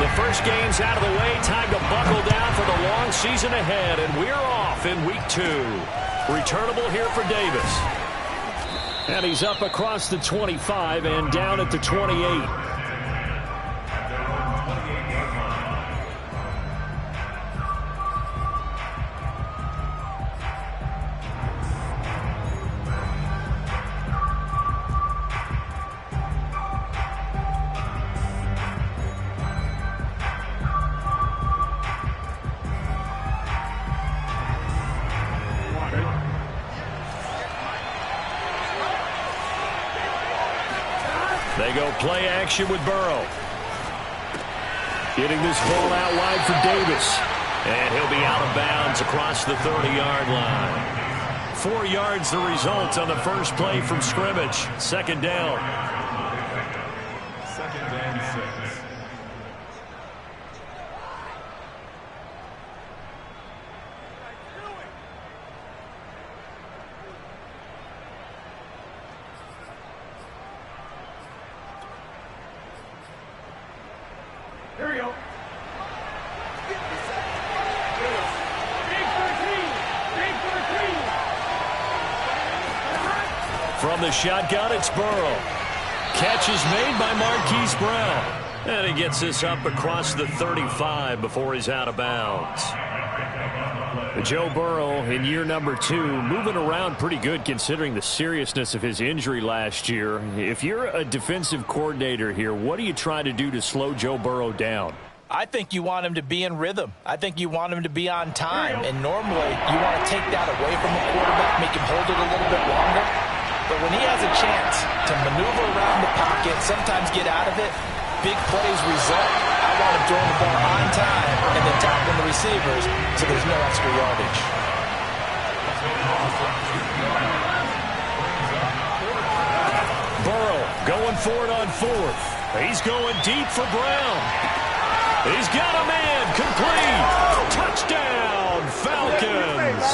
The first game's out of the way. Time to buckle down for the long season ahead. And we're off in week 2. Returnable here for Davis. And he's up across the 25 and down at the 28. They go play action with Burrow. Getting this ball out wide for Davis. And he'll be out of bounds across the 30-yard line. 4 yards the result on the first play from scrimmage. Second down. Second and 6. Here we go. From the shotgun, it's Burrow. Catch is made by Marquise Brown. And he gets this up across the 35 before he's out of bounds. Joe Burrow in year number 2, moving around pretty good considering the seriousness of his injury last year. If you're a defensive coordinator here, what do you try to do to slow Joe Burrow down? I think you want him to be in rhythm. I think you want him to be on time. And normally you want to take that away from the quarterback, make him hold it a little bit longer. But when he has a chance to maneuver around the pocket, sometimes get out of it, big plays result. I want him throwing the ball on time and then tackling the receivers so there's no extra yardage. Burrow going for it on 4th. He's going deep for Brown. He's got a man. Complete. Touchdown, Falcons.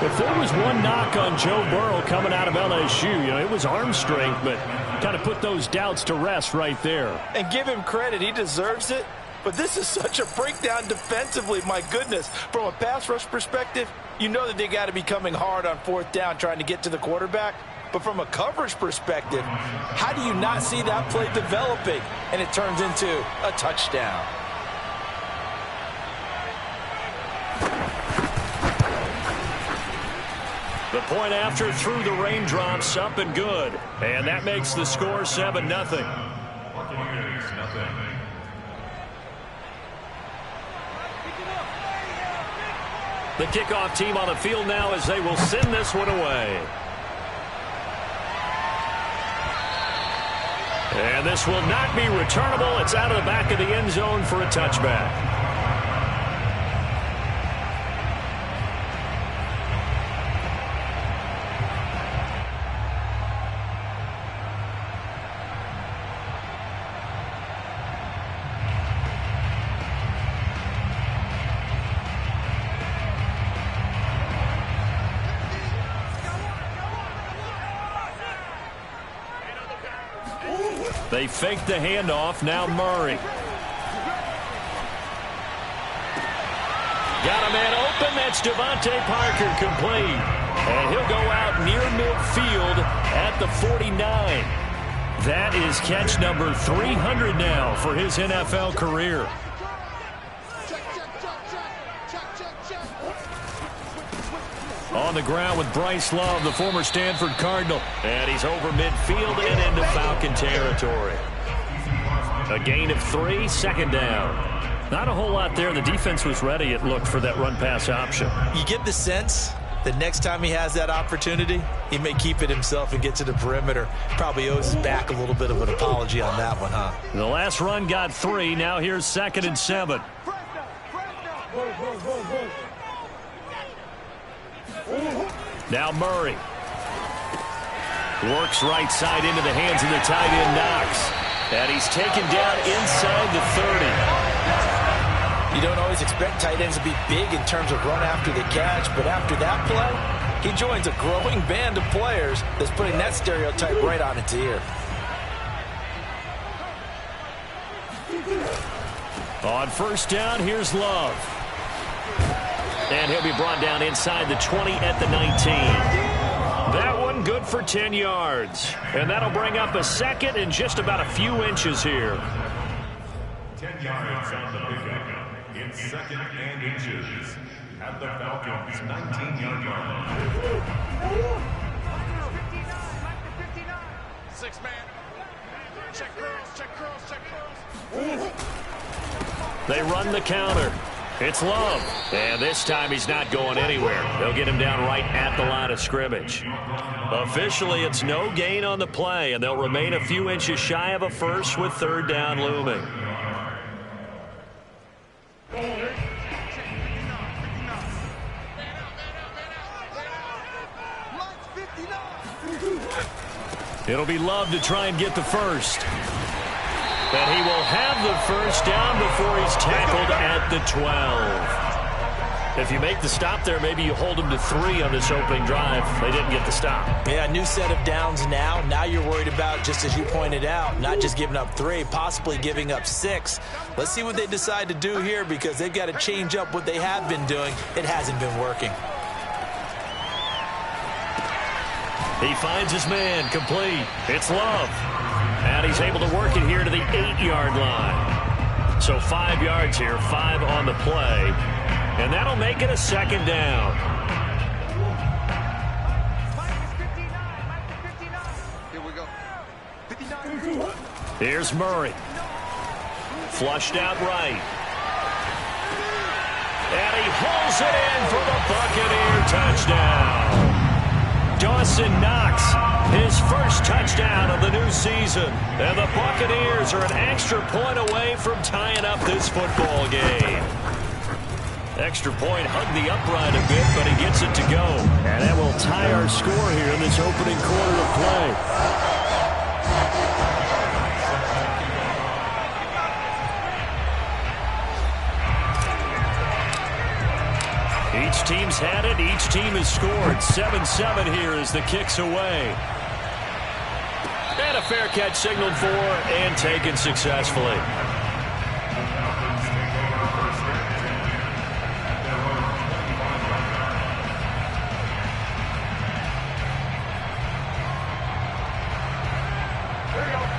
If there was one knock on Joe Burrow coming out of LSU, it was arm strength, but kind of put those doubts to rest right there. And give him credit. He deserves it. But this is such a breakdown defensively. My goodness. From a pass rush perspective, you know that they got to be coming hard on 4th down trying to get to the quarterback. But from a coverage perspective, how do you not see that play developing? And it turns into a touchdown. The point after through the raindrops, up and good. And that makes the score 7-0. The kickoff team on the field now as they will send this one away. And this will not be returnable. It's out of the back of the end zone for a touchback. They fake the handoff. Now Murray. Got a man open. That's Devontae Parker, complete. And he'll go out near midfield at the 49. That is catch number 300 now for his NFL career. On the ground with Bryce Love, the former Stanford Cardinal. And he's over midfield and into Falcon territory. A gain of 3, second down. Not a whole lot there. The defense was ready, it looked, for that run-pass option. You get the sense that next time he has that opportunity, he may keep it himself and get to the perimeter. Probably owes his back a little bit of an apology on that one, huh? The last run got 3. Now here's 2nd and 7. Now Murray. Works right side into the hands of the tight end Knox. And he's taken down inside the 30. You don't always expect tight ends to be big in terms of run after the catch, but after that play, he joins a growing band of players that's putting that stereotype right on its ear. On first down, here's Love. And he'll be brought down inside the 20 at the 19. That one good for 10 yards. And that'll bring up a second and just about a few inches here. 10 yards on the pickup. It's second and inches at the Falcons' 19-yard line. 6-man. Check curls. They run the counter. It's Love. And this time he's not going anywhere. They'll get him down right at the line of scrimmage. Officially, it's no gain on the play, and they'll remain a few inches shy of a first with third down looming. It'll be Love to try and get the first. And he will have the first down before he's tackled at the 12. If you make the stop there, maybe you hold him to 3 on this opening drive. They didn't get the stop. Yeah, new set of downs now. Now you're worried about, just as you pointed out, not just giving up 3, possibly giving up 6. Let's see what they decide to do here, because they've got to change up what they have been doing. It hasn't been working. He finds his man, complete. It's Love. And he's able to work it here to the 8-yard line. So 5 yards here, 5 on the play. And that'll make it a second down. Here we go. 59. Here's Murray. Flushed out right. And he hauls it in for the Buccaneer touchdown. Dawson Knox, his first touchdown of the new season. And the Buccaneers are an extra point away from tying up this football game. Extra point hugged the upright a bit, but he gets it to go. And that will tie our score here in this opening quarter of play. Each team's had it. Each team has scored. 7-7 here as the kick's away. And a fair catch signaled for and taken successfully.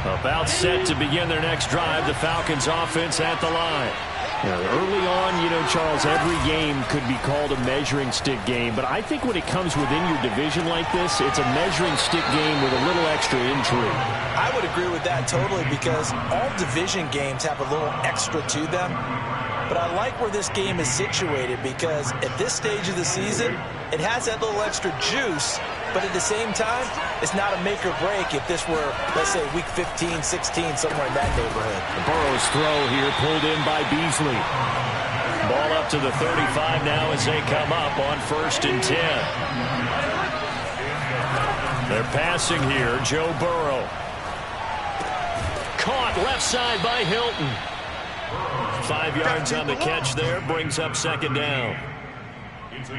About set to begin their next drive. The Falcons offense at the line. Early on, you know, Charles, every game could be called a measuring stick game. But I think when it comes within your division like this, it's a measuring stick game with a little extra intrigue. I would agree with that totally, because all division games have a little extra to them. But I like where this game is situated, because at this stage of the season, it has that little extra juice. But at the same time, it's not a make or break if this were, let's say, week 15, 16, somewhere in that neighborhood. Burrow's throw here pulled in by Beasley. Ball up to the 35 now as they come up on 1st and 10. They're passing here. Joe Burrow. Caught left side by Hilton. 5 yards on the catch there. Brings up 2nd down.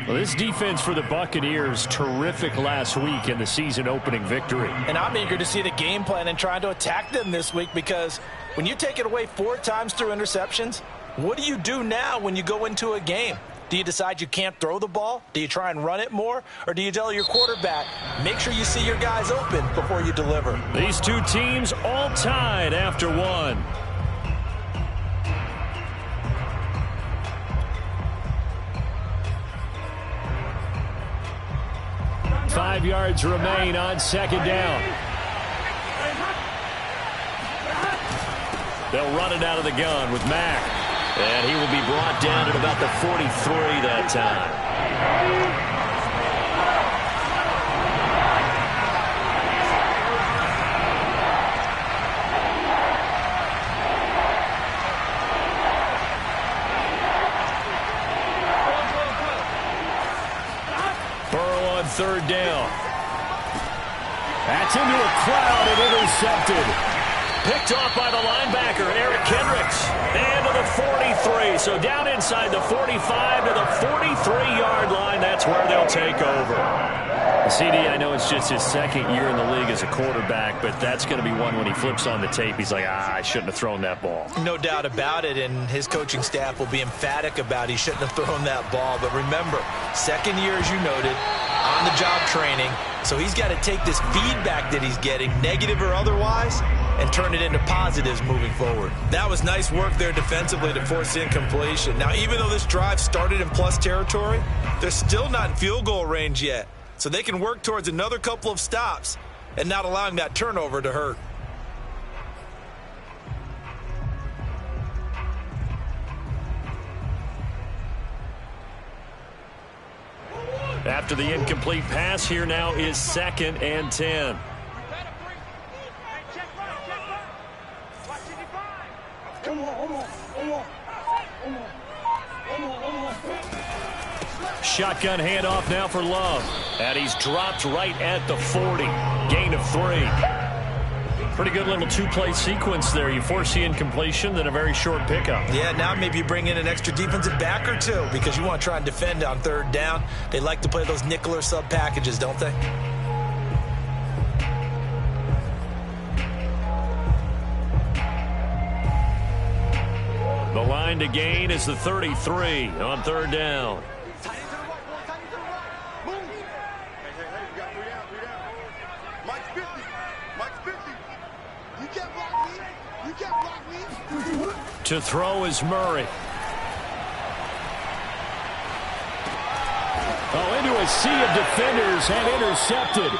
Well, this defense for the Buccaneers, terrific last week in the season-opening victory. And I'm eager to see the game plan and trying to attack them this week, because when you take it away 4 times through interceptions, what do you do now when you go into a game? Do you decide you can't throw the ball? Do you try and run it more? Or do you tell your quarterback, make sure you see your guys open before you deliver? These two teams all tied after one. 5 yards remain on 2nd down. They'll run it out of the gun with Mack. And he will be brought down at about the 43 that time. Burrow on 3rd down. That's into a crowd and intercepted. Picked off by the linebacker, Eric Kendricks. And to the 43. So down inside the 45 to the 43-yard line. That's That's where they'll take over. CD, I know it's just his second year in the league as a quarterback, but that's going to be one when he flips on the tape. He's like, I shouldn't have thrown that ball. No doubt about it, and his coaching staff will be emphatic about he shouldn't have thrown that ball. But remember, second year, as you noted, on-the-job training, so he's got to take this feedback that he's getting, negative or otherwise, and turn it into positives moving forward. That was nice work there defensively to force the incompletion. Now, even though this drive started in plus territory, they're still not in field goal range yet. So they can work towards another couple of stops and not allowing that turnover to hurt. After the incomplete pass, here now is 2nd and 10. Shotgun handoff now for Love. And he's dropped right at the 40. Gain of 3. Pretty good little two-play sequence there. You force the incompletion, then a very short pickup. Yeah, now maybe you bring in an extra defensive back or two because you want to try and defend on 3rd down. They like to play those nickel or sub packages, don't they? The line to gain is the 33 on 3rd down. To throw is Murray. Oh, into a sea of defenders and intercepted.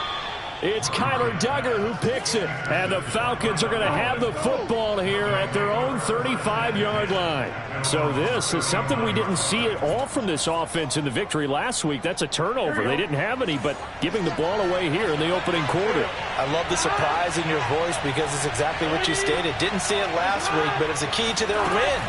It's Kyler Duggar who picks it. And the Falcons are going to have the football here at their own 35-yard line. So this is something we didn't see at all from this offense in the victory last week. That's a turnover. They didn't have any, but giving the ball away here in the opening quarter. I love the surprise in your voice because it's exactly what you stated. Didn't see it last week, but it's a key to their win.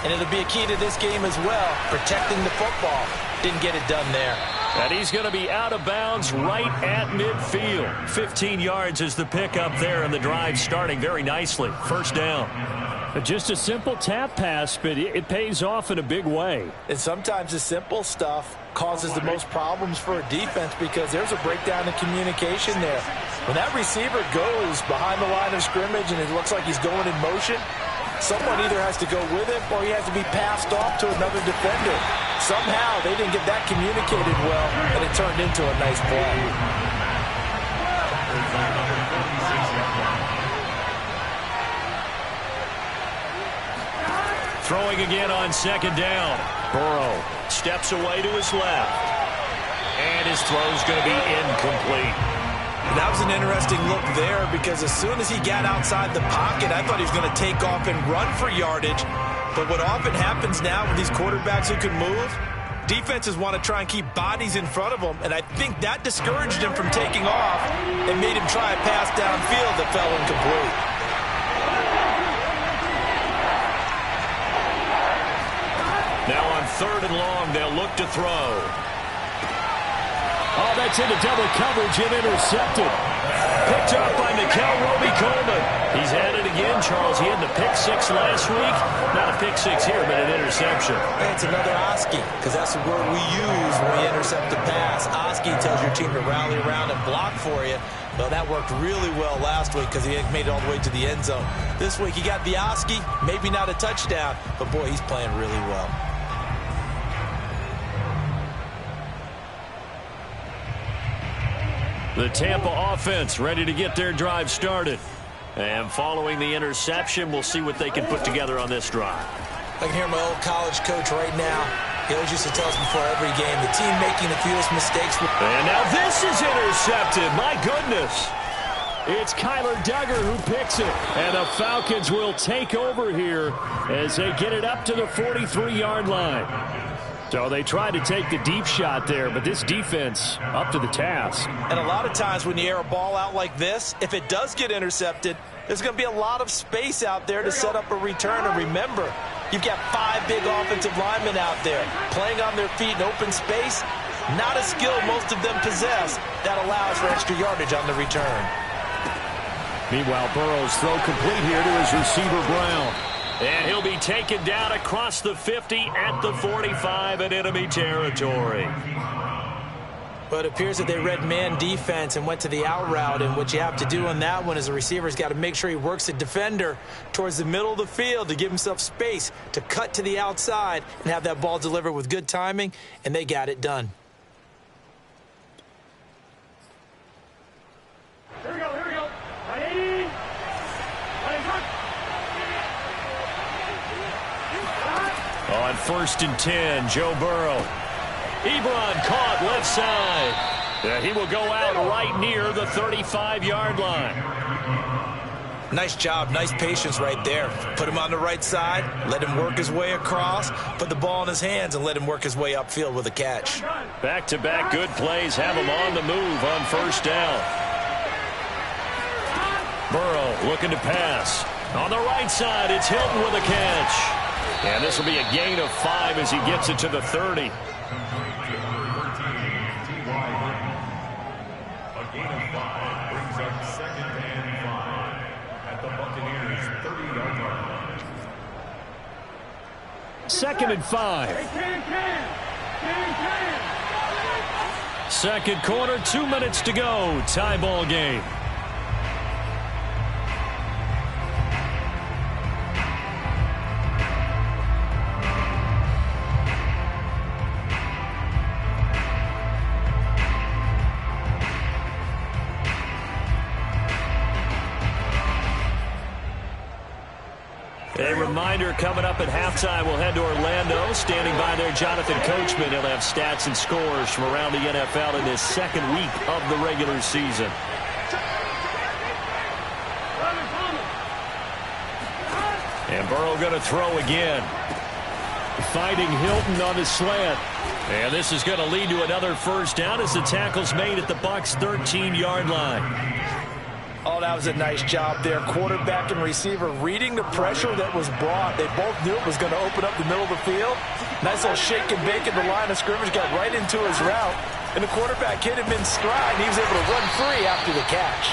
And it'll be a key to this game as well, protecting the football. Didn't get it done there. And he's going to be out of bounds right at midfield. 15 yards is the pickup there, and the drive starting very nicely. 1st down. Just a simple tap pass, but it pays off in a big way. And sometimes the simple stuff causes the most problems for a defense because there's a breakdown in communication there. When that receiver goes behind the line of scrimmage and it looks like he's going in motion, someone either has to go with him or he has to be passed off to another defender. Somehow they didn't get that communicated well, and it turned into a nice play. Throwing again on 2nd down. Burrow steps away to his left. And his throw's going to be incomplete. That was an interesting look there because as soon as he got outside the pocket, I thought he was going to take off and run for yardage. But what often happens now with these quarterbacks who can move, defenses want to try and keep bodies in front of them, and I think that discouraged him from taking off and made him try a pass downfield that fell incomplete. Now on 3rd and long, they'll look to throw. Oh, that's into double coverage and intercepted. Picked up by Mikel Roby-Coleman. He's at it again, Charles. He had the pick 6 last week. Not a pick 6 here, but an interception. Hey, it's another Oski, because that's the word we use when we intercept a pass. Oski tells your team to rally around and block for you. Well, that worked really well last week because he made it all the way to the end zone. This week he got the Oski, maybe not a touchdown, but boy, he's playing really well. The Tampa offense ready to get their drive started. And following the interception, we'll see what they can put together on this drive. I can hear my old college coach right now. He always used to tell us before every game, the team making the fewest mistakes. And now this is intercepted. My goodness. It's Kyler Duggar who picks it. And the Falcons will take over here as they get it up to the 43-yard line. So they tried to take the deep shot there, but this defense up to the task. And a lot of times when you air a ball out like this, if it does get intercepted, there's going to be a lot of space out there to set up a return. And remember, you've got 5 big offensive linemen out there playing on their feet in open space. Not a skill most of them possess that allows for extra yardage on the return. Meanwhile, Burrow's throw complete here to his receiver, Brown. And he'll be taken down across the 50 at the 45 in enemy territory. Well, it appears that they read man defense and went to the out route, and what you have to do on that one is the receiver's got to make sure he works the defender towards the middle of the field to give himself space to cut to the outside and have that ball delivered with good timing, and they got it done. Here we go, here we go. Ready? On 1st and 10, Joe Burrow. Ebron caught left side. He will go out right near the 35-yard line. Nice job, nice patience right there. Put him on the right side, let him work his way across, put the ball in his hands, and let him work his way upfield with a catch. Back-to-back good plays have him on the move on 1st down. Burrow looking to pass. On the right side, it's Hilton with a catch. And this will be a gain of 5 as he gets it to the 30. Second and 5. Second quarter, 2 minutes to go. Tie ball game. A reminder coming up at halftime, we'll head to Orlando. Standing by there, Jonathan Coachman. He'll have stats and scores from around the NFL in this second week of the regular season. And Burrow going to throw again. Fighting Hilton on his slant. And this is going to lead to another first down as the tackle's made at the Bucs' 13-yard line. Oh, that was a nice job there. Quarterback and receiver reading the pressure that was brought. They both knew it was going to open up the middle of the field. Nice little shake and bake at the line of scrimmage. Got right into his route. And the quarterback hit him in stride. And he was able to run free after the catch.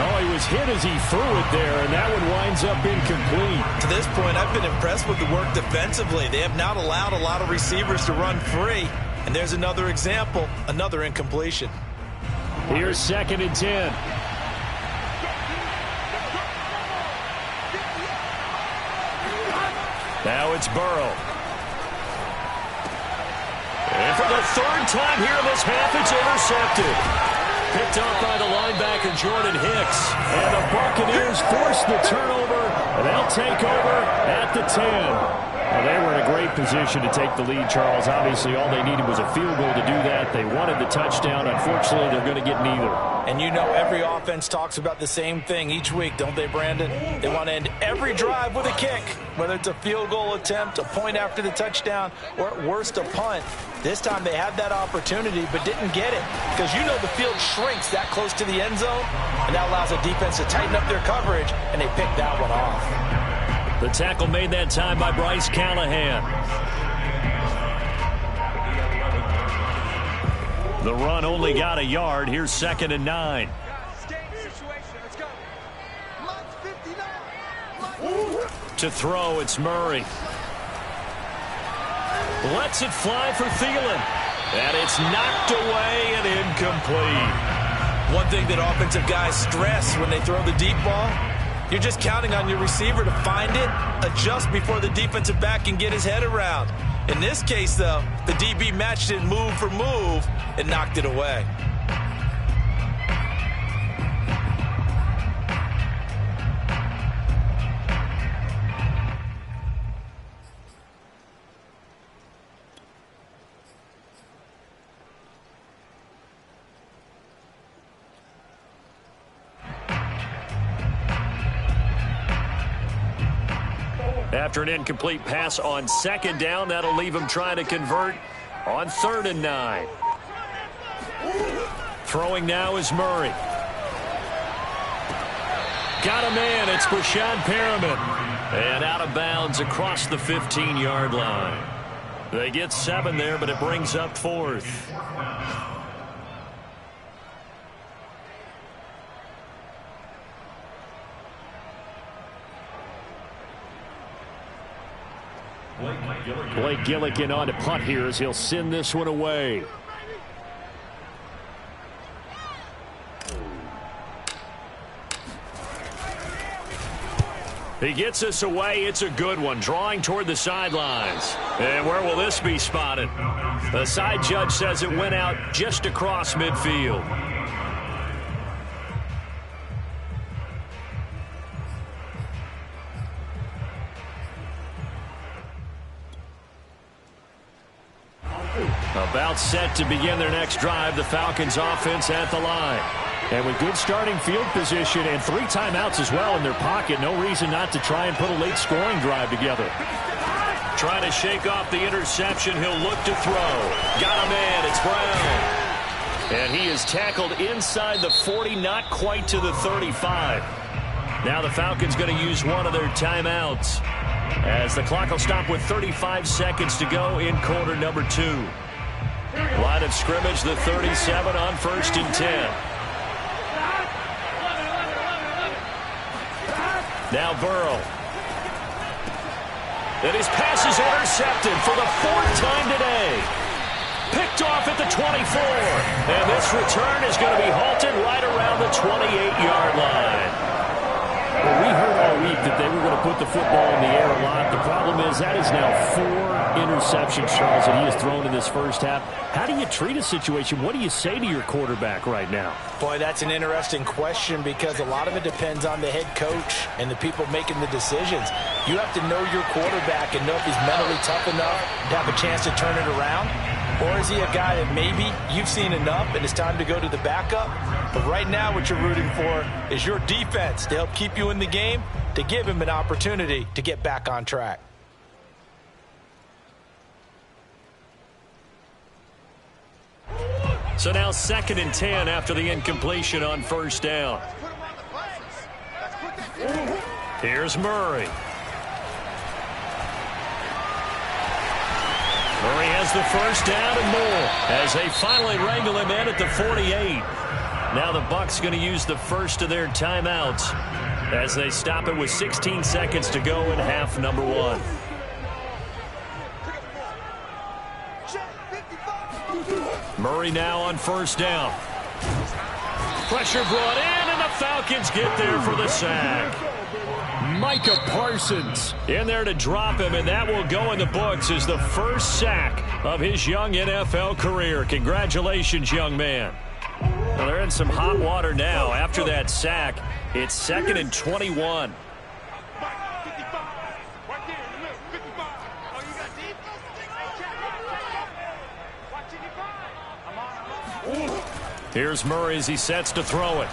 Oh, he was hit as he threw it there, and that one winds up incomplete. To this point, I've been impressed with the work defensively. They have not allowed a lot of receivers to run free. And there's another example, another incompletion. Here's 2nd and 10. Now it's Burrow. And for the 3rd time here in this half, it's intercepted. Picked up by the linebacker, Jordan Hicks. And the Buccaneers force the turnover, and they'll take over at the 10. Well, they were in a great position to take the lead, Charles. Obviously, all they needed was a field goal to do that. They wanted the touchdown. Unfortunately, they're going to get neither. And you know every offense talks about the same thing each week, don't they, Brandon? They want to end every drive with a kick, whether it's a field goal attempt, a point after the touchdown, or at worst a punt. This time they had that opportunity but didn't get it because you know the field shrinks that close to the end zone, and that allows the defense to tighten up their coverage, and they picked that one off. The tackle made that time by Bryce Callahan. The run only got a yard. Here's 2nd and 9. To throw, it's Murray. Lets it fly for Thielen. And it's knocked away and incomplete. One thing that offensive guys stress when they throw the deep ball, you're just counting on your receiver to find it, adjust before the defensive back can get his head around. In this case, though, the DB matched it move for move and knocked it away. After an incomplete pass on 2nd down, that'll leave him trying to convert on 3rd and 9. Throwing now is Murray. Got a man. It's Brashad Perriman. And out of bounds across the 15-yard line. They get 7 there, but it brings up 4th. Blake Gillikin on to punt here as he'll send this one away. He gets us away. It's a good one, drawing toward the sidelines. And where will this be spotted? The side judge says it went out just across midfield. About set to begin their next drive, the Falcons offense at the line. And with good starting field position and 3 timeouts as well in their pocket, no reason not to try and put a late scoring drive together. Trying to shake off the interception. He'll look to throw. Got a man. It's Brown. And he is tackled inside the 40, not quite to the 35. Now the Falcons going to use one of their timeouts, as the clock will stop with 35 seconds to go in quarter number 2. Line of scrimmage, the 37 on 1st and 10. Now Burrow. And his pass is intercepted for the 4th time today. Picked off at the 24. And this return is going to be halted right around the 28-yard line. Well, we heard all week that they were going to put the football in the air a lot. The problem is that is now 4 interceptions, Charles, that he has thrown in this first half. How do you treat a situation? What do you say to your quarterback right now? Boy, that's an interesting question, because a lot of it depends on the head coach and the people making the decisions. You have to know your quarterback and know if he's mentally tough enough to have a chance to turn it around. Or is he a guy that maybe you've seen enough and it's time to go to the backup? But right now what you're rooting for is your defense to help keep you in the game, to give him an opportunity to get back on track. So now 2nd and 10 after the incompletion on 1st down. Here's Murray. Murray has the 1st down and more as they finally wrangle him in at the 48. Now the Bucs going to use the first of their timeouts as they stop it with 16 seconds to go in half number 1. Murray now on 1st down. Pressure brought in, and the Falcons get there for the sack. Micah Parsons in there to drop him, and that will go in the books as the first sack of his young NFL career. Congratulations, young man. Well, they're in some hot water now. After that sack, it's 2nd and 21. Here's Murray as he sets to throw it.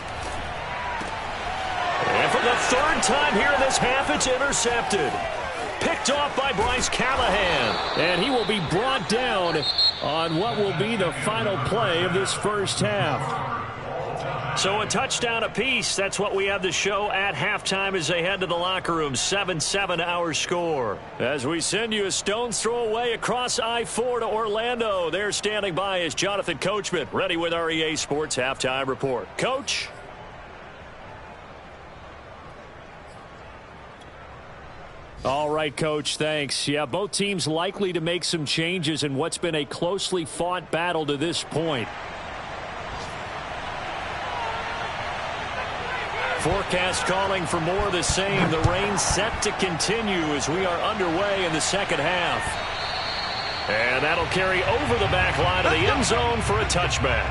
And for the 3rd time here in this half, it's intercepted. Picked off by Bryce Callahan. And he will be brought down on what will be the final play of this first half. So a touchdown apiece. That's what we have to show at halftime as they head to the locker room. 7-7 our score. As we send you a stone's throw away across I-4 to Orlando. There standing by is Jonathan Coachman, ready with our EA Sports Halftime Report. Coach? All right, Coach, thanks. Yeah, both teams likely to make some changes in what's been a closely fought battle to this point. Forecast calling for more of the same. The rain set to continue as we are underway in the second half. And that'll carry over the back line of the end zone for a touchback.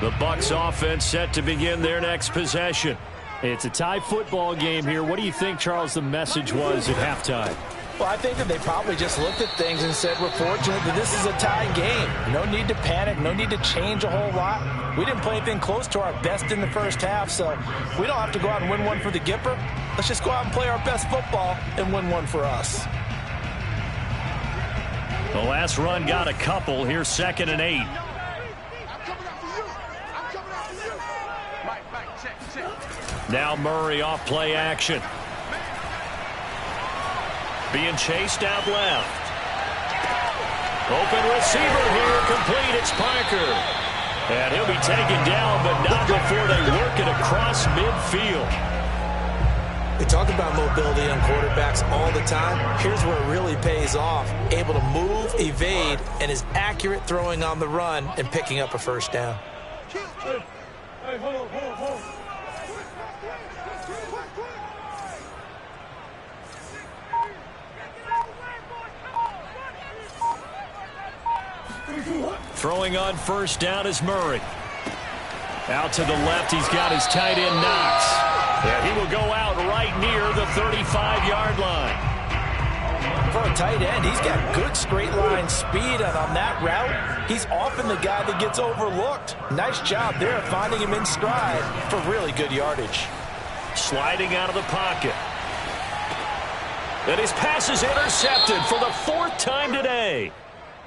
The Bucs offense set to begin their next possession. It's a tie football game here. What do you think, Charles, the message was at halftime? Well, I think that they probably just looked at things and said, we're fortunate that this is a tie game. No need to panic. No need to change a whole lot. We didn't play anything close to our best in the first half, so we don't have to go out and win one for the Gipper. Let's just go out and play our best football and win one for us. The last run got a couple. Here's 2nd and 8. Now Murray off play action. Being chased out left. Open receiver here, complete. It's Parker. And he'll be taken down, but not before they work it across midfield. We talk about mobility on quarterbacks all the time. Here's where it really pays off. Able to move, evade, and is accurate throwing on the run and picking up a first down. Hey, hold on. Throwing on first down is Murray. Out to the left, he's got his tight end Knox. And he will go out right near the 35-yard line. For a tight end, he's got good straight line speed, and on that route, he's often the guy that gets overlooked. Nice job there finding him in stride for really good yardage. Sliding out of the pocket. And his pass is intercepted for the 4th time today.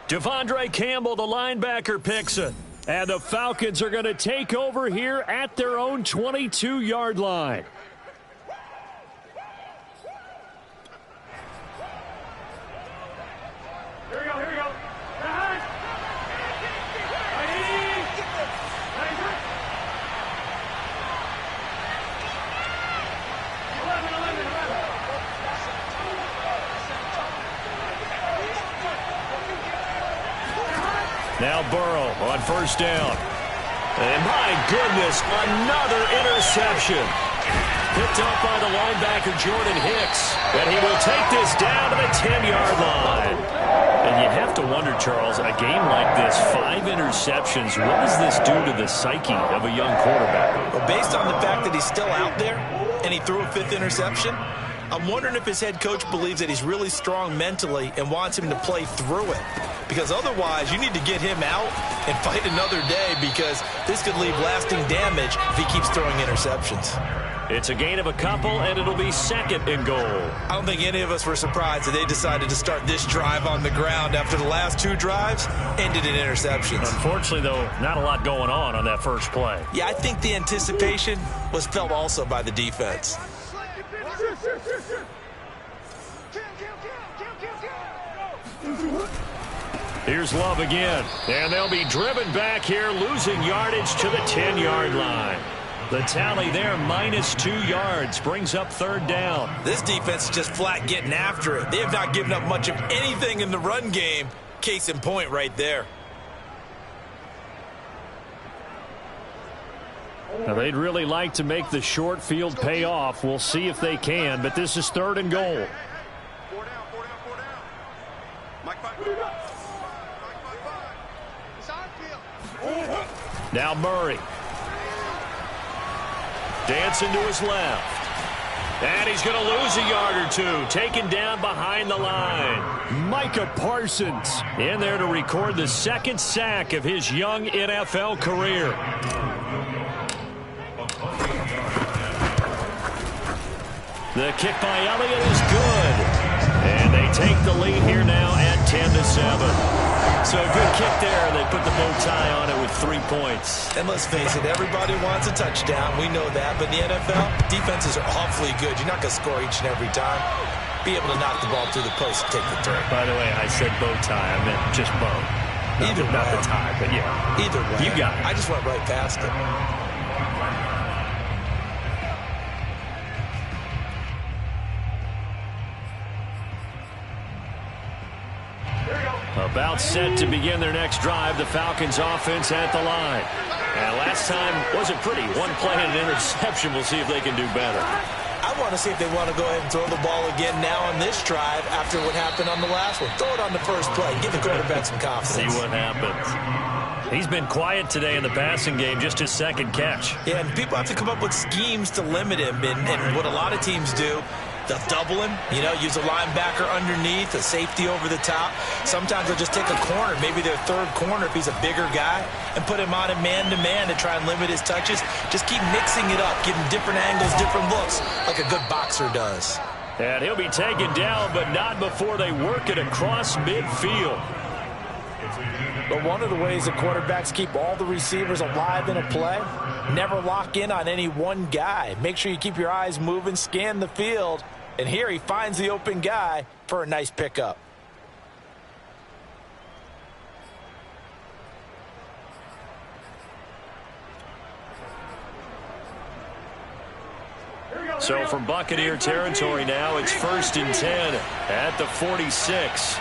Devondre Campbell, the linebacker, picks it. And the Falcons are going to take over here at their own 22-yard line. Here we go. Now Burrow on first down. And my goodness, another interception. Picked up by the linebacker Jordan Hicks. And he will take this down to the 10-yard line. And you have to wonder, Charles, a game like this, 5 interceptions, what does this do to the psyche of a young quarterback? Well, based on the fact that he's still out there and he threw a 5th interception, I'm wondering if his head coach believes that he's really strong mentally and wants him to play through it. Because otherwise, you need to get him out and fight another day, because this could leave lasting damage if he keeps throwing interceptions. It's a gain of a couple, and it'll be 2nd and goal. I don't think any of us were surprised that they decided to start this drive on the ground after the last 2 drives ended in interceptions. Unfortunately, though, not a lot going on that first play. Yeah, I think the anticipation was felt also by the defense. Here's Love again, and they'll be driven back here, losing yardage to the 10-yard line. The tally there, -2 yards, brings up 3rd down. This defense is just flat getting after it. They have not given up much of anything in the run game. Case in point right there. Now, they'd really like to make the short field pay off. We'll see if they can, but this is 3rd and goal. 4 down. Mike 5. Now Murray. Dancing to his left. And he's going to lose a yard or 2. Taken down behind the line. Micah Parsons in there to record the 2nd sack of his young NFL career. The kick by Elliott is good. And they take the lead here now at 10-7. So a good kick there. They put the bow tie on it with 3 points. And let's face it, everybody wants a touchdown. We know that. But in the NFL, defenses are awfully good. You're not going to score each and every time. Be able to knock the ball through the post and take the throw. By the way, I said bow tie. I meant just bow. Not the tie, but yeah. Either way. You got it. I just went right past it. About set to begin their next drive, the Falcons offense at the line. And last time wasn't pretty. 1 play and an interception. We'll see if they can do better. I want to see if they want to go ahead and throw the ball again now on this drive after what happened on the last one. Throw it on the first play. Give the quarterback some confidence. See what happens. He's been quiet today in the passing game, just his 2nd catch. Yeah, and people have to come up with schemes to limit him. And what a lot of teams do, they'll double him, use a linebacker underneath, a safety over the top. Sometimes they'll just take a corner, maybe their 3rd corner if he's a bigger guy, and put him on a man-to-man to try and limit his touches. Just keep mixing it up, giving different angles, different looks, like a good boxer does. And he'll be taken down, but not before they work it across midfield. But one of the ways that quarterbacks keep all the receivers alive in a play, never lock in on any one guy. Make sure you keep your eyes moving, scan the field, and here he finds the open guy for a nice pickup. Here we go. So from Buccaneer territory now, it's 1st and 10 at the 46.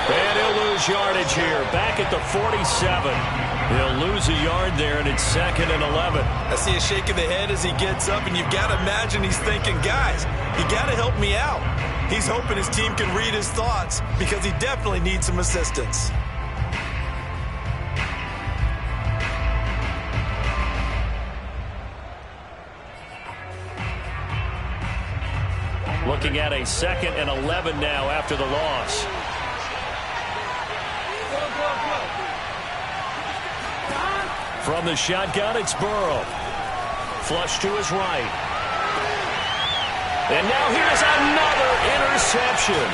And he'll lose yardage here, back at the 47. He'll lose a yard there, and it's 2nd and 11. I see a shake of the head as he gets up, and you've got to imagine he's thinking, guys, you got to help me out. He's hoping his team can read his thoughts because he definitely needs some assistance. Looking at a 2nd and 11 now after the loss. From the shotgun, it's Burrow. Flush to his right. And now here's another interception.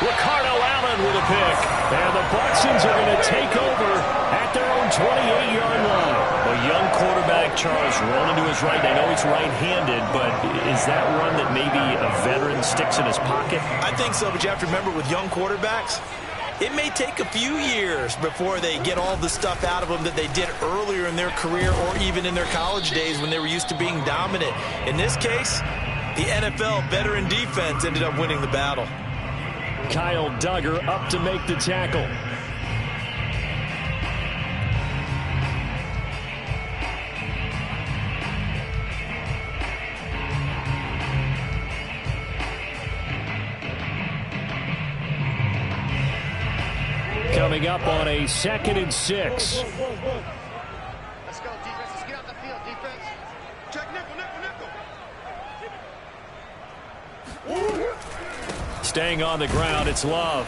Ricardo Allen with a pick. And the Bucs are going to take over at their own 28-yard line. A young quarterback, Charles, rolling to his right. I know he's right-handed, but is that run that maybe a veteran sticks in his pocket? I think so, but you have to remember with young quarterbacks, it may take a few years before they get all the stuff out of them that they did earlier in their career or even in their college days when they were used to being dominant. In this case, the NFL veteran defense ended up winning the battle. Kyle Duggar up to make the tackle. Coming up on a 2nd and 6. Let's go, defense. Let's get out the field, defense. Check nickel. Staying on the ground, it's Love.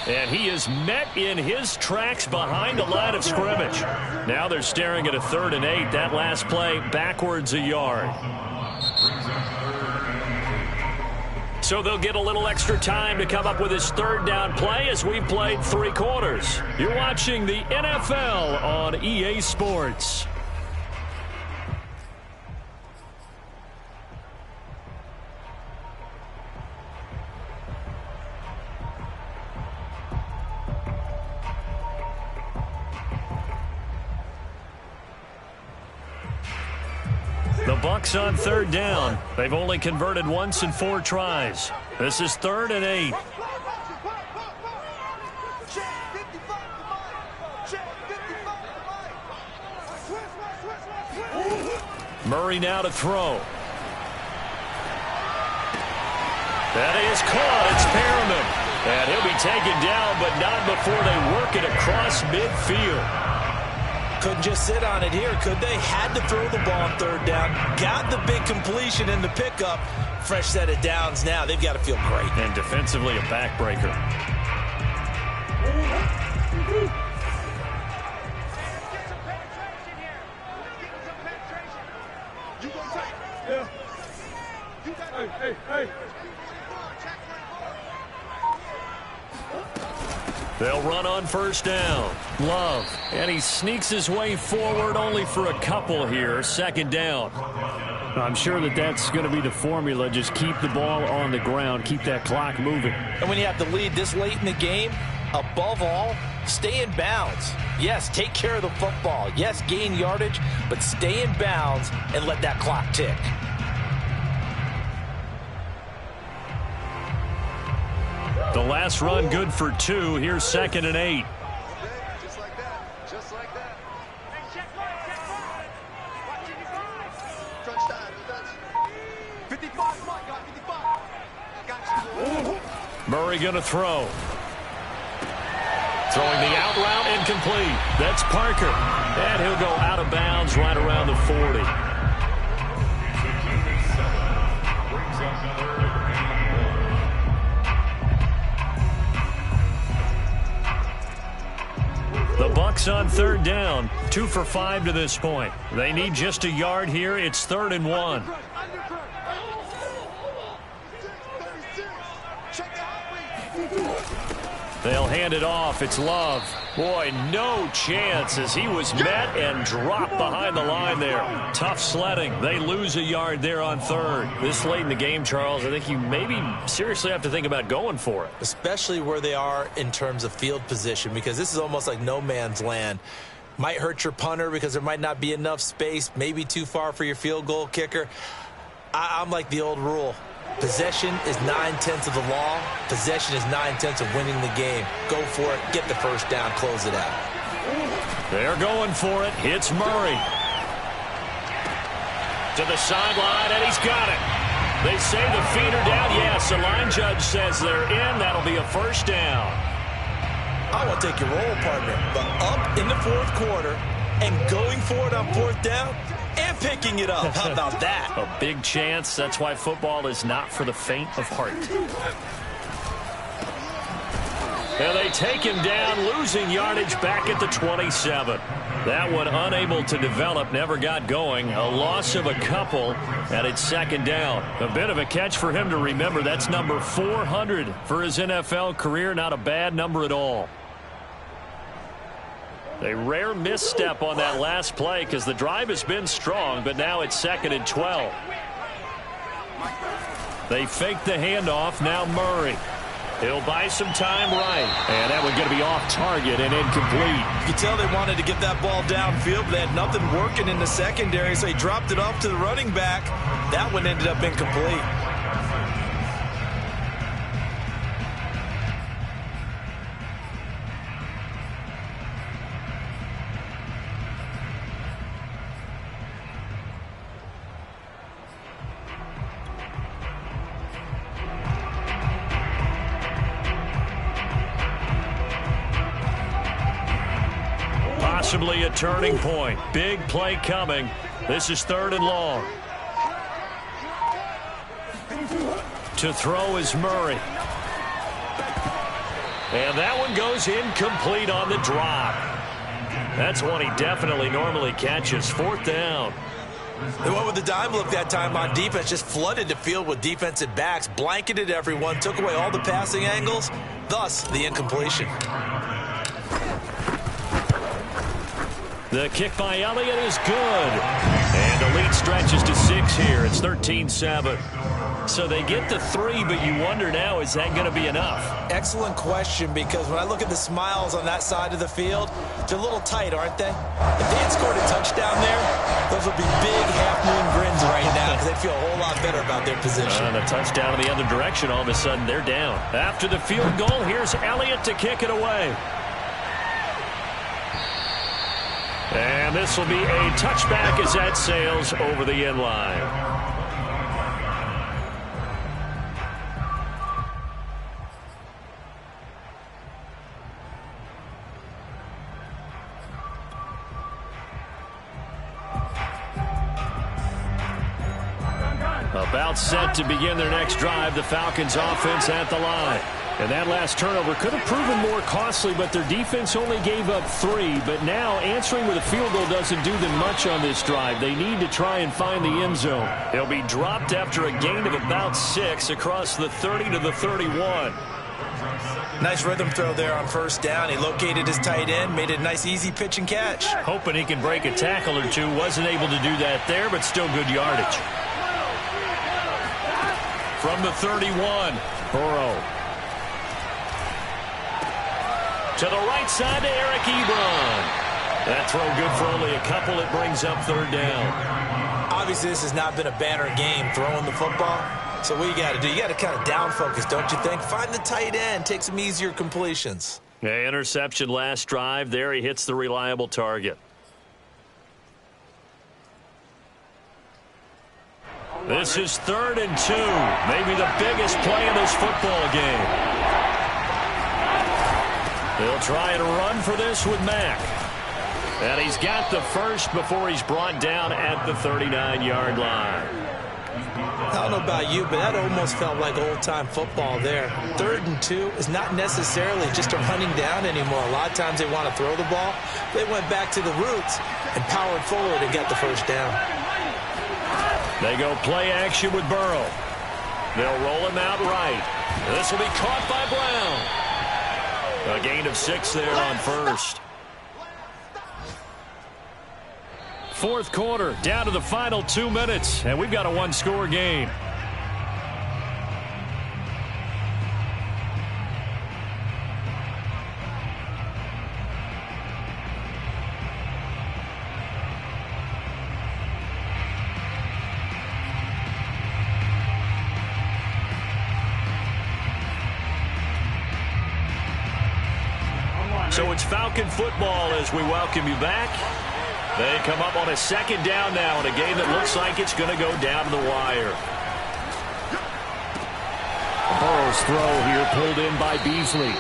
And he is met in his tracks behind the line of scrimmage. Now they're staring at a 3rd and 8. That last play backwards a yard. So they'll get a little extra time to come up with his 3rd down play as we've played 3 quarters. You're watching the NFL on EA Sports. The Bucs on 3rd down. They've only converted once in 4 tries. This is 3rd and 8. Murray now to throw. That is caught. It's Perriman. And he'll be taken down, but not before they work it across midfield. Couldn't just sit on it here, could they? Had to throw the ball on 3rd down. Got the big completion in the pickup. Fresh set of downs now. They've got to feel great. And defensively, a backbreaker. Hey. They'll run on 1st down. Love. And he sneaks his way forward only for a couple here. 2nd down. I'm sure that's going to be the formula. Just keep the ball on the ground. Keep that clock moving. And when you have the lead this late in the game, above all, stay in bounds. Yes, take care of the football. Yes, gain yardage, but stay in bounds and let that clock tick. The last run good for 2. Here's 2nd and 8. Just like that. Just like that. Crunch time, defense. 55, come on, guy, 55. Got you. Murray going to throw. Throwing the out route incomplete. That's Parker. And he'll go out of bounds right around the 40. The Bucs on 3rd down, 2 for 5 to this point. They need just a yard here. It's 3rd and 1. They'll hand it off. It's Love. Boy, no chance as he was met and dropped behind the line there. Tough sledding. They lose a yard there on 3rd. This late in the game, Charles, I think you maybe seriously have to think about going for it. Especially where they are in terms of field position, because this is almost like no man's land. Might hurt your punter because there might not be enough space, maybe too far for your field goal kicker. I'm like the old rule. Possession is 9/10 of the law. Possession is 9/10 of winning the game. Go for it. Get the first down. Close it out. They're going for it. Hits Murray. To the sideline, and he's got it. They say the feet are down. Yes, the line judge says they're in. That'll be a first down. I want to take your role, partner, but up in the fourth quarter and going for it on fourth down and picking it up. How about that? A big chance. That's why football is not for the faint of heart. And they take him down, losing yardage back at the 27. That one unable to develop, never got going. A loss of a couple, and it's second down. A bit of a catch for him to remember. That's number 400 for his NFL career. Not a bad number at all. A rare misstep on that last play because the drive has been strong, but now it's second and 12. They fake the handoff. Now Murray. He'll buy some time right. And that one's going to be off target and incomplete. You can tell they wanted to get that ball downfield, but they had nothing working in the secondary, so he dropped it off to the running back. That one ended up incomplete. Possibly a turning point. Big play coming. This is third and long. To throw is Murray. And that one goes incomplete on the drop. That's one he definitely normally catches. Fourth down. They went with the dime look that time on defense, just flooded the field with defensive backs, blanketed everyone, took away all the passing angles, thus the incompletion. The kick by Elliott is good. And the lead stretches to 6 here. It's 13-7. So they get the 3, but you wonder now, is that going to be enough? Excellent question, because when I look at the smiles on that side of the field, they're a little tight, aren't they? If they had scored a touchdown there, those would be big half-moon grins right now because they'd feel a whole lot better about their position. And a touchdown in the other direction, all of a sudden they're down. After the field goal, here's Elliott to kick it away. And this will be a touchback as that sails over the end line. About set to begin their next drive, the Falcons offense at the line. And that last turnover could have proven more costly, but their defense only gave up 3. But now answering with a field goal doesn't do them much on this drive. They need to try and find the end zone. They'll be dropped after a gain of about 6 across the 30 to the 31. Nice rhythm throw there on first down. He located his tight end, made it a nice easy pitch and catch. Hoping he can break a tackle or two. Wasn't able to do that there, but still good yardage. From the 31, Burrow. To the right side to Eric Ebron. That throw good for only a couple. It brings up third down. Obviously, this has not been a banner game throwing the football. So what you got to do, you got to kind of down focus, don't you think? Find the tight end, take some easier completions. Yeah, interception last drive. There he hits the reliable target. This is 3rd and 2. Maybe the biggest play in this football game. They'll try and run for this with Mack. And he's got the first before he's brought down at the 39-yard line. I don't know about you, but that almost felt like old-time football there. 3rd and 2 is not necessarily just a running down anymore. A lot of times they want to throw the ball. They went back to the roots and powered forward and got the first down. They go play action with Burrow. They'll roll him out right. This will be caught by Brown. A gain of 6 there on first. Fourth quarter, down to the final 2 minutes, and we've got a one-score game. So it's Falcon football as we welcome you back. They come up on a second down now in a game that looks like it's going to go down to the wire. Burrow's throw here pulled in by Beasley.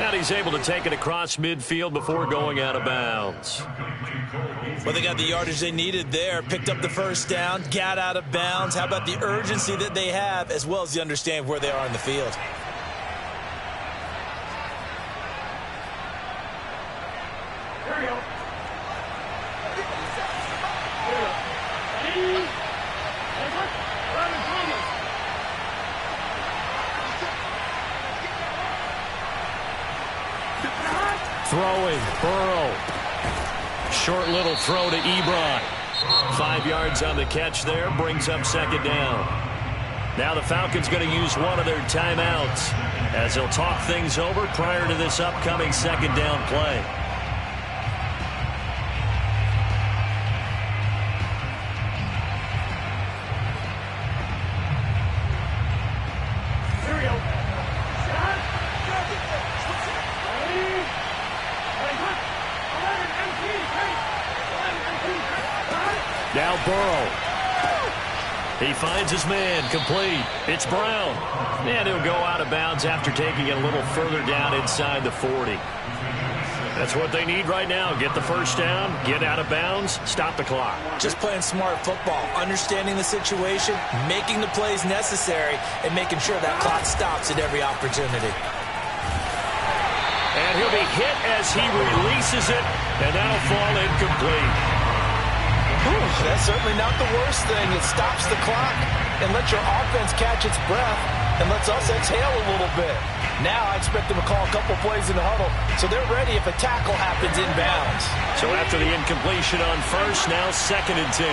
And he's able to take it across midfield before going out of bounds. Well, they got the yardage they needed there. Picked up the first down, got out of bounds. How about the urgency that they have as well as the understanding of where they are in the field? Throwing, Burrow. Short little throw to Ebron. 5 yards on the catch there, brings up second down. Now the Falcons going to use one of their timeouts as they'll talk things over prior to this upcoming second down play. Now Burrow. He finds his man, complete. It's Brown. And he'll go out of bounds after taking it a little further down inside the 40. That's what they need right now. Get the first down, get out of bounds, stop the clock. Just playing smart football, understanding the situation, making the plays necessary, and making sure that clock stops at every opportunity. And he'll be hit as he releases it, and that'll fall incomplete. That's certainly not the worst thing. It stops the clock and lets your offense catch its breath and lets us exhale a little bit. Now I expect them to call a couple plays in the huddle so they're ready if a tackle happens inbounds. So after the incompletion on first, now 2nd and 10.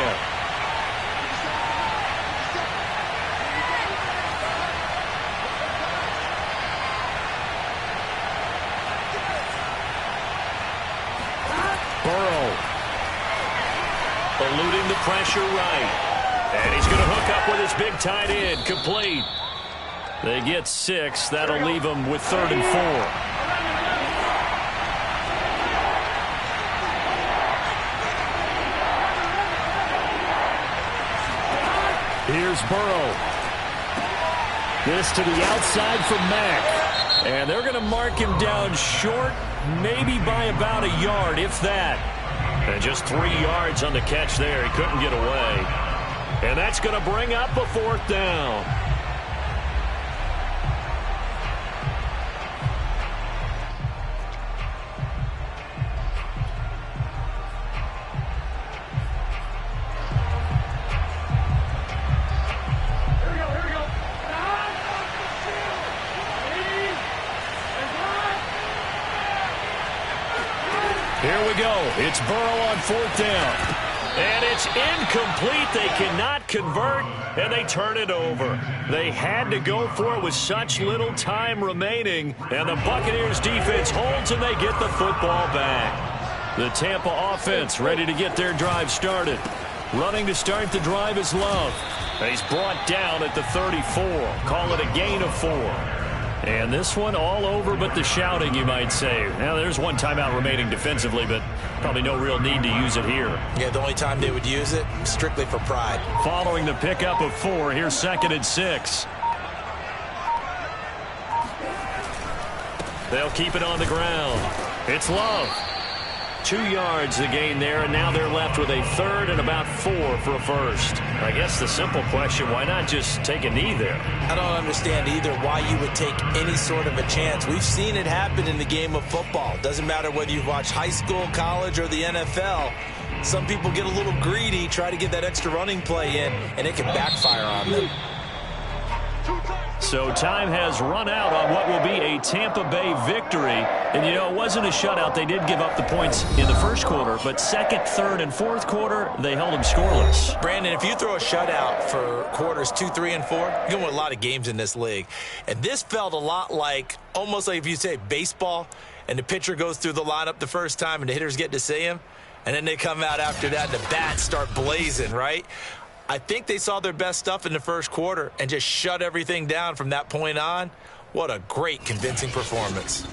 Eluding the pressure right. And he's going to hook up with his big tight end. Complete. They get 6. That'll leave them with 3rd and 4. Here's Burrow. This to the outside for Mack. And they're going to mark him down short, maybe by about a yard, if that. And just 3 yards on the catch there. He couldn't get away. And that's going to bring up a 4th down. Here we go. It's Burrow on 4th down. And it's incomplete. They cannot convert, and they turn it over. They had to go for it with such little time remaining, and the Buccaneers defense holds, and they get the football back. The Tampa offense ready to get their drive started. Running to start the drive is Love. He's brought down at the 34. Call it a gain of 4. And this one all over but the shouting, you might say. Now, there's one timeout remaining defensively, but probably no real need to use it here. Yeah, the only time they would use it, strictly for pride. Following the pickup of 4, here's 2nd and 6. They'll keep it on the ground. It's Love. 2 yards the gain there, and now they're left with a 3rd and about 4 for a first. I guess the simple question, why not just take a knee there? I don't understand either why you would take any sort of a chance. We've seen it happen in the game of football. Doesn't matter whether you've watched high school, college, or the NFL. Some people get a little greedy, try to get that extra running play in, and it can backfire on them. So time has run out on what will be a Tampa Bay victory. And, you know, it wasn't a shutout. They did give up the points in the first quarter, but 2nd, 3rd, and 4th quarter, they held them scoreless. Brandon, if you throw a shutout for quarters 2, 3, and 4, you're going to win a lot of games in this league. And this felt a lot like, almost like if you say baseball, and the pitcher goes through the lineup the first time, and the hitters get to see him, and then they come out after that, and the bats start blazing, right? I think they saw their best stuff in the first quarter and just shut everything down from that point on. What a great, convincing performance.